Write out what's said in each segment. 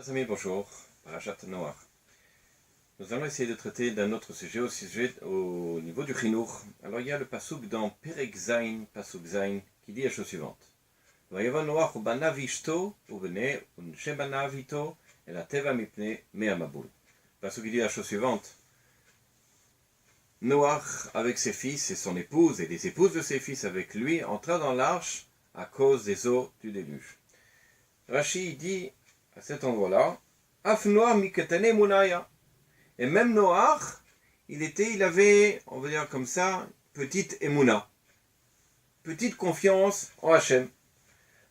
Chers amis, bonjour, Parashat Noach. Nous allons essayer de traiter d'un autre sujet au niveau du Chinour. Alors il y a le pasuk dans Perek Zain, pasuk Zain, qui dit la chose suivante. Vayava Noach ubanav ishto ubene unshebanav ito el ateva mipne me'amabul. Le pasuk qui dit la chose suivante. Noach avec ses fils et son épouse et les épouses de ses fils avec lui entra dans l'arche à cause des eaux du déluge. Rashi dit à cet endroit-là, Af Noach mikatane munaya. Et même Noach, il avait, on va dire comme ça, petite émouna, petite confiance en Hachem.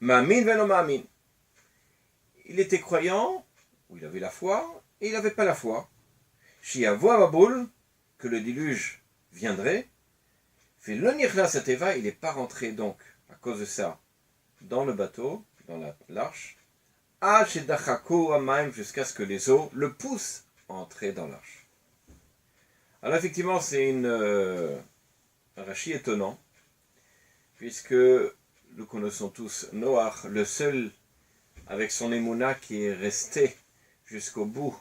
Ma'amin veno ma'amin. Il était croyant, ou il avait la foi, et il n'avait pas la foi. Shiavo Maboul, que le déluge viendrait, fait l'onichna sateva, il n'est pas rentré donc, à cause de ça, dans le bateau, dans l'arche, jusqu'à ce que les eaux le poussent à entrer dans l'arche. Alors effectivement, c'est un Rashi étonnant, puisque nous connaissons tous Noach, le seul avec son émouna qui est resté jusqu'au bout,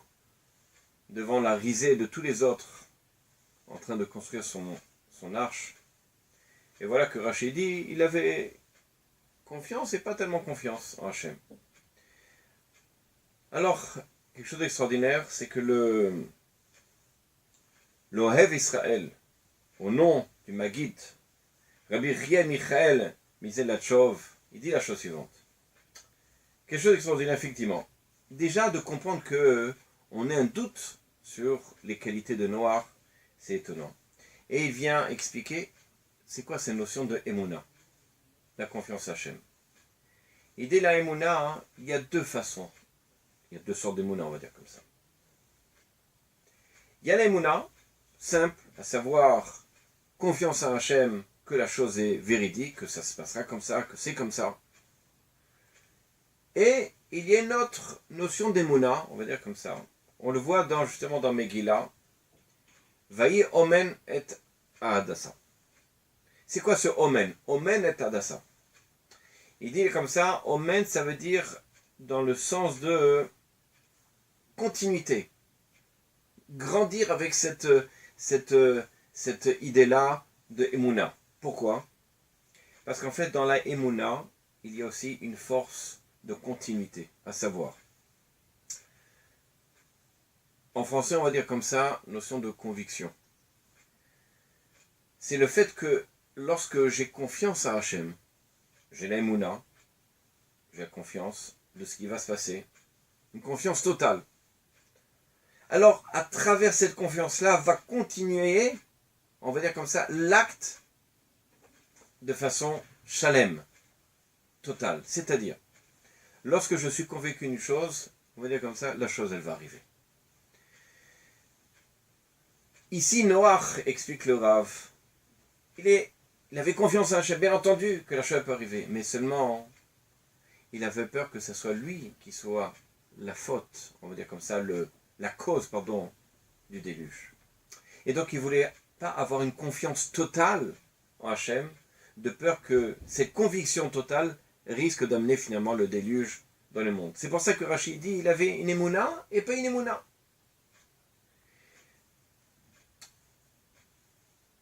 devant la risée de tous les autres, en train de construire son arche. Et voilà que Rashi dit, il avait confiance et pas tellement confiance en Hachem. Alors, quelque chose d'extraordinaire, c'est que l'Ohev Israël, au nom du Maggid, Rabbi Rie Michael Mizelatchov, il dit la chose suivante. Quelque chose d'extraordinaire, effectivement. Déjà, de comprendre qu'on ait un doute sur les qualités de Noach, c'est étonnant. Et il vient expliquer, c'est quoi cette notion de Emouna, la confiance à Hachem. Il dit la Emouna, il y a deux façons. Il y a deux sortes d'émouna, on va dire comme ça. Il y a l'émouna, simple, à savoir confiance en Hachem, que la chose est véridique, que ça se passera comme ça, que c'est comme ça. Et il y a une autre notion d'émouna, on va dire comme ça. On le voit justement dans Megillah. Vayi omen et adassa. C'est quoi ce omen? Omen et adassa. Il dit comme ça, omen, ça veut dire dans le sens de continuité, grandir avec cette idée-là de Emouna. Pourquoi? Parce qu'en fait, dans la Emouna, il y a aussi une force de continuité, à savoir. En français, on va dire comme ça, notion de conviction. C'est le fait que lorsque j'ai confiance à Hachem, j'ai la Emouna, j'ai la confiance de ce qui va se passer, une confiance totale. Alors, à travers cette confiance-là, va continuer, on va dire comme ça, l'acte de façon chalem, totale. C'est-à-dire, lorsque je suis convaincu d'une chose, on va dire comme ça, la chose, elle va arriver. Ici, Noach, explique le Rav, il avait confiance en Hachem, bien entendu que la chose peut arriver, mais seulement, il avait peur que ce soit lui qui soit la faute, on va dire comme ça, la cause, du déluge. Et donc, il ne voulait pas avoir une confiance totale en Hachem, de peur que cette conviction totale risque d'amener finalement le déluge dans le monde. C'est pour ça que Rachid dit, il avait une émouna et pas une émouna.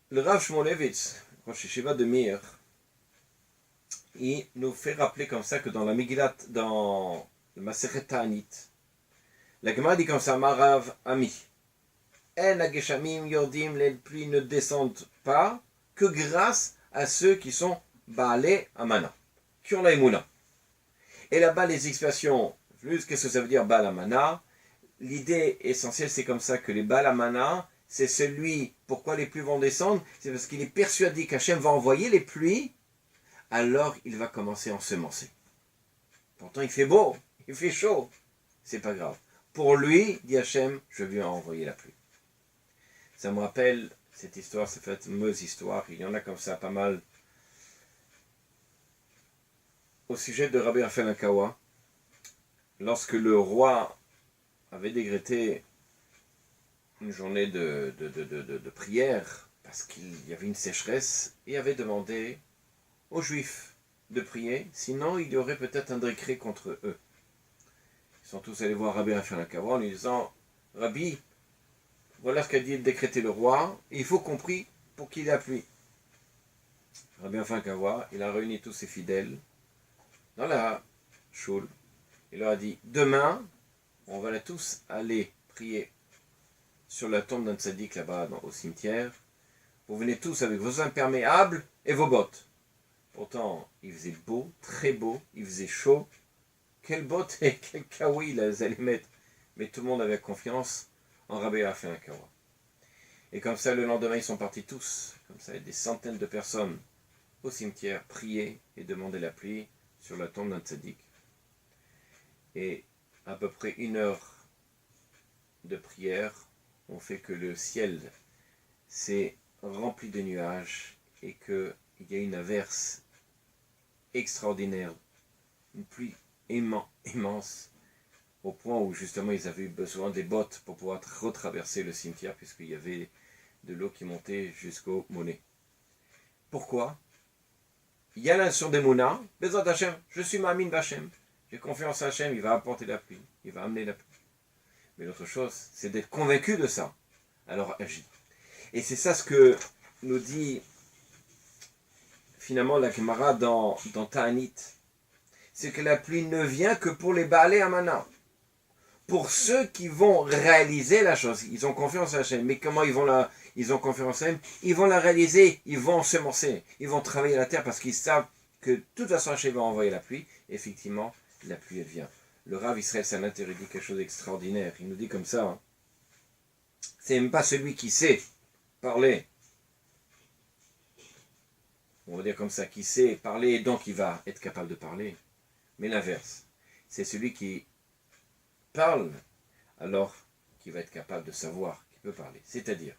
Le Rav Shmulevitz, Rosh Yeshiva de Mir, il nous fait rappeler comme ça que dans la Megillat, dans le Masechet Ta'anit, la Gemara dit comme ça, Marav Ami, En Ageshamim Yordim, les pluies ne descendent pas que grâce à ceux qui sont Baalé Amana, qui ont la Emouna. Et là-bas, les expressions, qu'est-ce que ça veut dire Baal Amana? L'idée essentielle, c'est comme ça que les Baal Amana, c'est celui, pourquoi les pluies vont descendre? C'est parce qu'il est persuadé qu'Hachem va envoyer les pluies, alors il va commencer à ensemencer. Pourtant, il fait beau, il fait chaud, c'est pas grave. Pour lui, dit Hachem, je viens envoyer la pluie. Ça me rappelle cette histoire, cette fameuse histoire, il y en a comme ça pas mal, au sujet de Rabbi Raphaël Akawa, lorsque le roi avait décrété une journée de prière, parce qu'il y avait une sécheresse, et avait demandé aux Juifs de prier, sinon il y aurait peut-être un décret contre eux. Ils sont tous allés voir Rabbi Raphaël Akawa en lui disant, Rabbi, voilà ce qu'a dit décrété le roi, il faut qu'on prie pour qu'il y ait la pluie. Rabbi Raphaël Akawa, il a réuni tous ses fidèles dans la choule. Il leur a dit, demain, on va là tous aller prier sur la tombe d'un tzaddik là-bas au cimetière. Vous venez tous avec vos imperméables et vos bottes. Pourtant, il faisait beau, très beau, il faisait chaud. Quelles bottes et quel kawaii ils allaient mettre. Mais tout le monde avait confiance en Rabbi Raphaël Akawa. Et comme ça, le lendemain, ils sont partis tous. Comme ça, des centaines de personnes au cimetière prier et demander la pluie sur la tombe d'un tzaddik. Et à peu près 1 heure de prière ont fait que le ciel s'est rempli de nuages et qu'il y a une averse extraordinaire, une pluie immense, au point où justement ils avaient eu besoin des bottes pour pouvoir retraverser le cimetière puisqu'il y avait de l'eau qui montait jusqu'au mollets. Pourquoi? Il y a la sur des Mouna, Bezat Hashem, je suis Ma'amin B'Hashem, j'ai confiance à Hashem, il va apporter la pluie, il va amener la pluie. Mais l'autre chose, c'est d'être convaincu de ça. Alors agis. Et c'est ça ce que nous dit finalement la Gemara dans Ta'anit. C'est que la pluie ne vient que pour les Baalei Amana. Pour ceux qui vont réaliser la chose. Ils ont confiance à Hachem. Mais comment ils ont confiance à Hachem? Ils vont la réaliser. Ils vont semencer. Ils vont travailler la terre parce qu'ils savent que de toute façon Hachem va envoyer la pluie. Effectivement, la pluie elle vient. Le Rav Israël Sanater dit quelque chose d'extraordinaire. Il nous dit comme ça. Hein. C'est même pas celui qui sait parler. On va dire comme ça, qui sait parler et donc il va être capable de parler. Mais l'inverse. C'est celui qui parle alors qu'il va être capable de savoir qu'il peut parler. C'est-à-dire,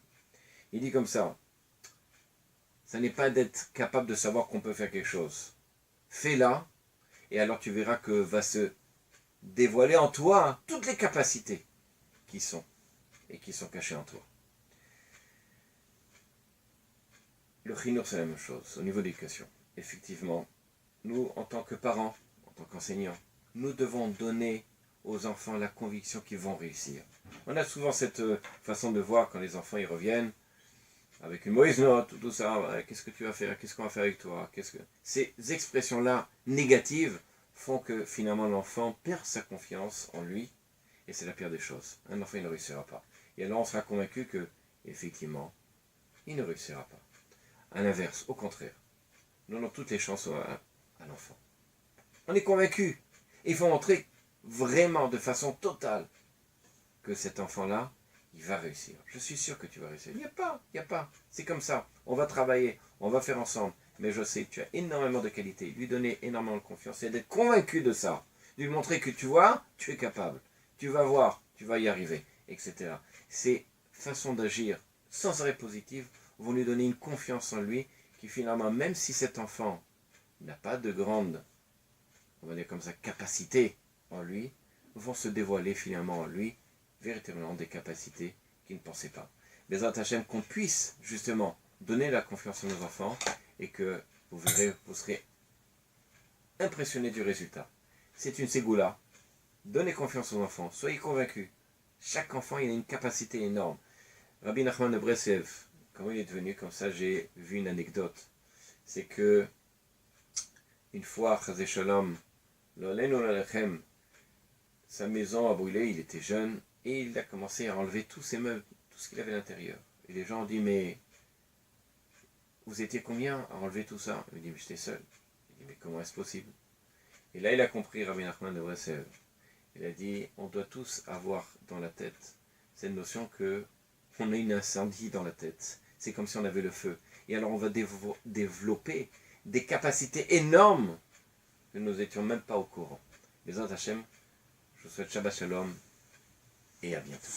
il dit comme ça, ça n'est pas d'être capable de savoir qu'on peut faire quelque chose. Fais-la et alors tu verras que va se dévoiler en toi hein, toutes les capacités qui sont cachées en toi. Le chinour, c'est la même chose, au niveau de l'éducation. Effectivement, nous, en tant que parents, en tant qu'enseignants, nous devons donner aux enfants la conviction qu'ils vont réussir. On a souvent cette façon de voir quand les enfants ils reviennent avec une mauvaise note, tout ça, qu'est-ce que tu vas faire, qu'est-ce qu'on va faire avec toi, Ces expressions-là négatives font que finalement l'enfant perd sa confiance en lui, et c'est la pire des choses. Un enfant il ne réussira pas. Et alors on sera convaincu que, effectivement, il ne réussira pas. À l'inverse, au contraire, nous donnons toutes les chances à l'enfant. On est convaincu. Il faut montrer vraiment de façon totale que cet enfant-là, il va réussir. Je suis sûr que tu vas réussir. Il n'y a pas. C'est comme ça. On va travailler, on va faire ensemble. Mais je sais que tu as énormément de qualités. Lui donner énormément de confiance et d'être convaincu de ça. Lui montrer que tu vois, tu es capable. Tu vas voir, tu vas y arriver, etc. Ces façons d'agir sans arrêt positive vont lui donner une confiance en lui qui finalement, même si cet enfant n'a pas de grande, on va dire comme ça, capacité en lui, vont se dévoiler finalement en lui véritablement des capacités qu'il ne pensait pas. Les Hachem qu'on puisse justement donner la confiance à nos enfants et que vous verrez, vous serez impressionné du résultat. C'est une ségoula. Donnez confiance aux enfants, soyez convaincus. Chaque enfant il a une capacité énorme. Rabbi Nachman de Breslev, comment il est devenu comme ça, j'ai vu une anecdote. C'est que une fois, Chazé Shalom, sa maison a brûlé, il était jeune, et il a commencé à enlever tous ses meubles, tout ce qu'il avait à l'intérieur. Et les gens ont dit, mais vous étiez combien à enlever tout ça? Il dit, mais j'étais seul. Il dit, mais comment est-ce possible? Et là, il a compris, Rabbi Nachman de Breslev. Il a dit, on doit tous avoir dans la tête cette notion que on a une incendie dans la tête. C'est comme si on avait le feu. Et alors, on va développer des capacités énormes que nous n'étions même pas au courant. Les autres Hachem, je vous souhaite Shabbat Shalom et à bientôt.